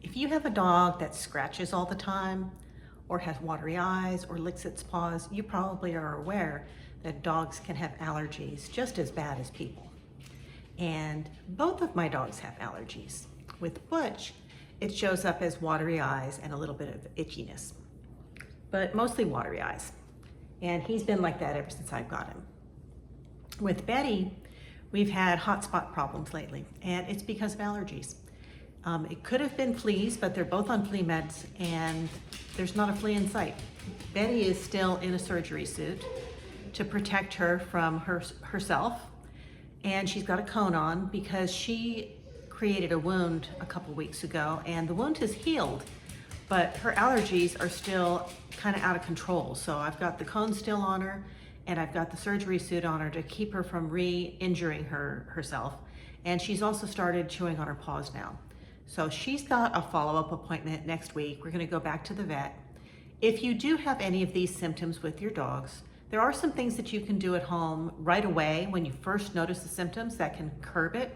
If you have a dog that scratches all the time or has watery eyes or licks its paws, you probably are aware that dogs can have allergies just as bad as people. And both of my dogs have allergies. With Butch, it shows up as watery eyes and a little bit of itchiness, but mostly watery eyes. And he's been like that ever since I got him. With Betty, we've had hot spot problems lately, and it's because of allergies. It could have been fleas, but they're both on flea meds, and there's not a flea in sight. Betty is still in a surgery suit to protect her from herself, and she's got a cone on because she created a wound a couple weeks ago, and the wound has healed, but her allergies are still kind of out of control. So I've got the cone still on her, and I've got the surgery suit on her to keep her from re-injuring herself. And she's also started chewing on her paws now. So she's got a follow-up appointment next week. We're gonna go back to the vet. If you do have any of these symptoms with your dogs, there are some things that you can do at home right away when you first notice the symptoms that can curb it.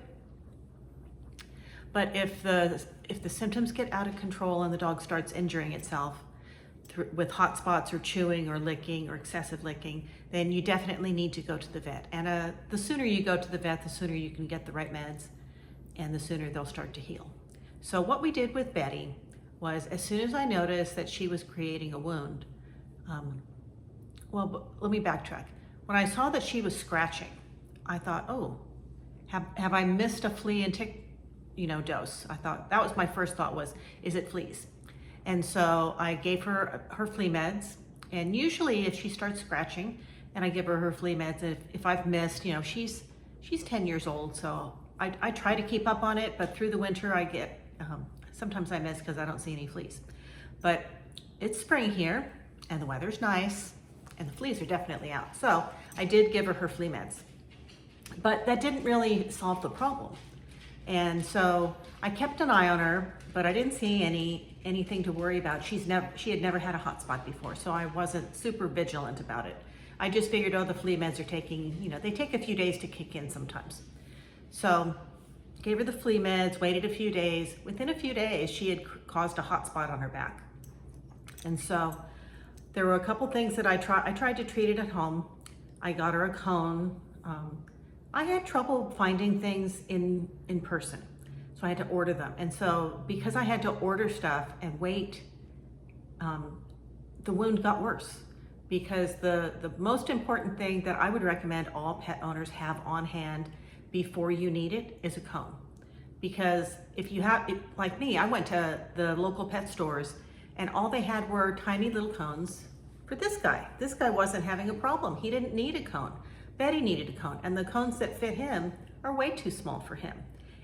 But if the symptoms get out of control and the dog starts injuring itself with hot spots or chewing or licking or excessive licking, then you definitely need to go to the vet. And the sooner you go to the vet, the sooner you can get the right meds and the sooner they'll start to heal. So what we did with Betty was, as soon as I noticed that she was creating a wound, well, let me backtrack. When I saw that she was scratching, I thought, oh, have I missed a flea and tick, dose? I thought, that was my first thought was, is it fleas? And so I gave her her flea meds. And usually if she starts scratching and I give her her flea meds, if I've missed, she's 10 years old, so I try to keep up on it, but through the winter I get, sometimes I miss because I don't see any fleas. But it's spring here and the weather's nice and the fleas are definitely out. So I did give her her flea meds, but that didn't really solve the problem. And so I kept an eye on her, but I didn't see anything to worry about. She had never had a hot spot before, so I wasn't super vigilant about it. I just figured, oh, the flea meds are taking, they take a few days to kick in sometimes. So gave her the flea meds, waited a few days. Within a few days, she had caused a hot spot on her back. And so there were a couple things that I tried to treat it at home. I got her a cone. I had trouble finding things in person, so I had to order them. And so because I had to order stuff and wait, the wound got worse, because the most important thing that I would recommend all pet owners have on hand before you need it is a cone. Because if you have, like me, I went to the local pet stores and all they had were tiny little cones for this guy. This guy wasn't having a problem. He didn't need a cone. Betty needed a cone, and the cones that fit him are way too small for him.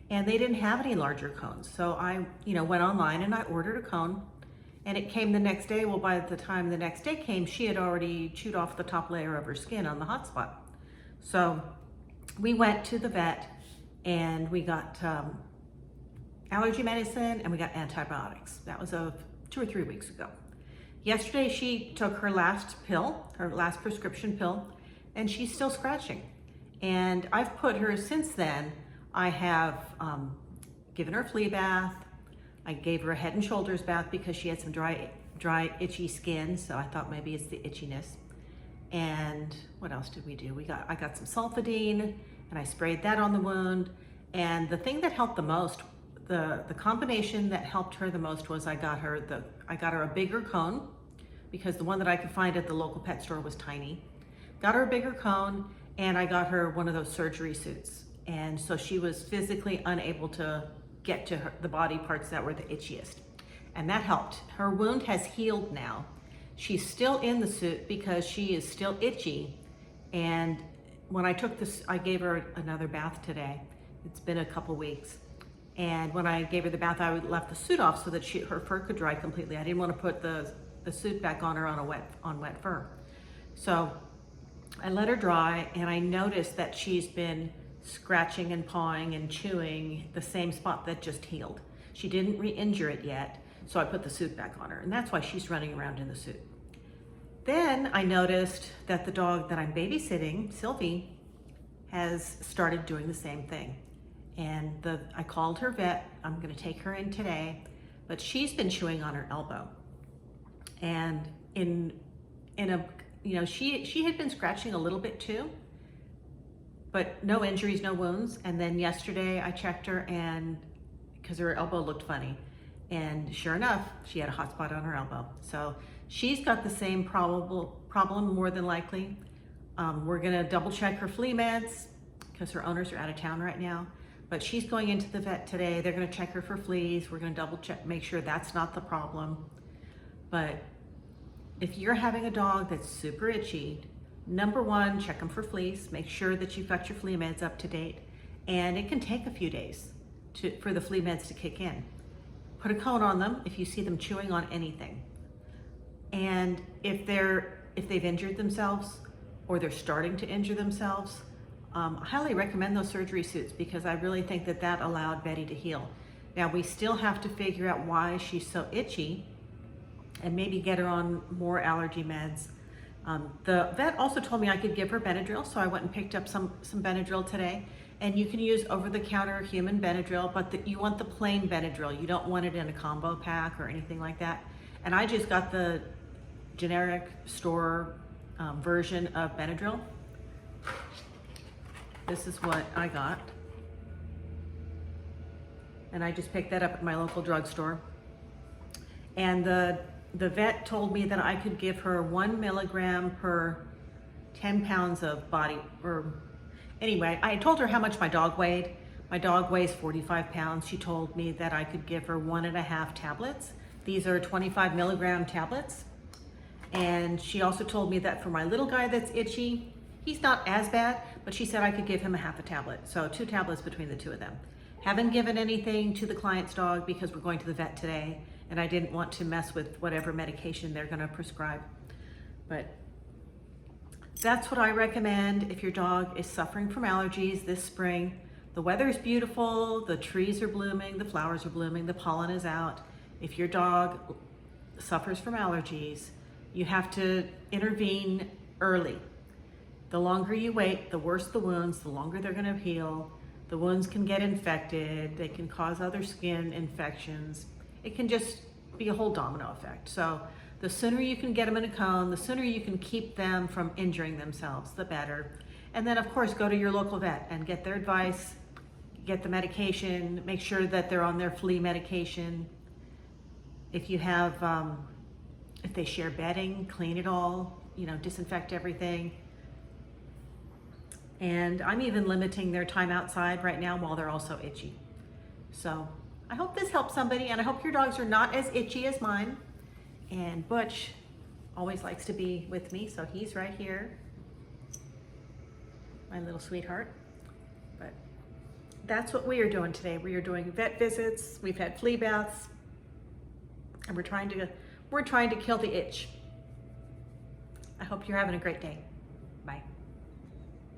And they didn't have any larger cones. So I, went online and I ordered a cone, and it came the next day. Well, by the time the next day came, she had already chewed off the top layer of her skin on the hot spot. So we went to the vet and we got allergy medicine and we got antibiotics. That was 2 or 3 weeks ago. Yesterday, she took her last pill, her last prescription pill, and she's still scratching. And I've put her, since then, I have given her a flea bath. I gave her a head and shoulders bath because she had some dry, itchy skin, so I thought maybe it's the itchiness. And what else did we do? I got some sulfadine, and I sprayed that on the wound. And the thing that helped the most, the combination that helped her the most was I got her a bigger cone, because the one that I could find at the local pet store was tiny. Got her a bigger cone, and I got her one of those surgery suits. And so she was physically unable to get to the body parts that were the itchiest. And that helped. Her wound has healed now. She's still in the suit because she is still itchy. And when I took this, I gave her another bath today. It's been a couple weeks. And when I gave her the bath, I left the suit off so that her fur could dry completely. I didn't want to put the suit back on her on wet fur. So I let her dry, and I noticed that she's been scratching and pawing and chewing the same spot that just healed. She didn't re-injure it yet, so I put the suit back on her, and that's why she's running around in the suit. Then I noticed that the dog that I'm babysitting, Sylvie, has started doing the same thing. And I called her vet. I'm gonna take her in today. but she's been chewing on her elbow. And in a, she had been scratching a little bit too, but no injuries, no wounds. And then yesterday I checked her, and because her elbow looked funny, and sure enough, she had a hot spot on her elbow. So she's got the same problem more than likely. We're gonna double check her flea meds because her owners are out of town right now, but she's going into the vet today. They're gonna check her for fleas. We're gonna double check, make sure that's not the problem. But if you're having a dog that's super itchy, number one, check them for fleas. Make sure that you've got your flea meds up to date. And it can take a few days for the flea meds to kick in. Put a cone on them if you see them chewing on anything. And if they've injured themselves or they're starting to injure themselves, I highly recommend those surgery suits, because I really think that allowed Betty to heal. Now we still have to figure out why she's so itchy and maybe get her on more allergy meds. The vet also told me I could give her Benadryl, so I went and picked up some Benadryl today. And you can use over-the-counter human Benadryl, but you want the plain Benadryl. You don't want it in a combo pack or anything like that. And I just got the generic store version of Benadryl. This is what I got. And I just picked that up at my local drugstore. And the vet told me that I could give her 1 milligram per 10 pounds of body, anyway, I told her how much my dog weighed. My dog weighs 45 pounds. She told me that I could give her 1.5 tablets. These are 25 milligram tablets. And she also told me that for my little guy that's itchy, he's not as bad, but she said I could give him 1/2 tablet. So 2 tablets between the two of them. Haven't given anything to the client's dog because we're going to the vet today, and I didn't want to mess with whatever medication they're gonna prescribe. But that's what I recommend if your dog is suffering from allergies this spring. The weather is beautiful, the trees are blooming, the flowers are blooming, the pollen is out. If your dog suffers from allergies, you have to intervene early. The longer you wait, the worse the wounds, the longer they're gonna heal. The wounds can get infected, they can cause other skin infections. It can just be a whole domino effect. So the sooner you can get them in a cone, the sooner you can keep them from injuring themselves, the better. And then of course, go to your local vet and get their advice, get the medication, make sure that they're on their flea medication. If you have, if they share bedding, clean it all, disinfect everything. And I'm even limiting their time outside right now while they're also itchy. So I hope this helps somebody, and I hope your dogs are not as itchy as mine. And Butch always likes to be with me, so he's right here, my little sweetheart. But that's what we are doing today. We are doing vet visits, we've had flea baths, and we're trying to kill the itch. I hope you're having a great day. Bye.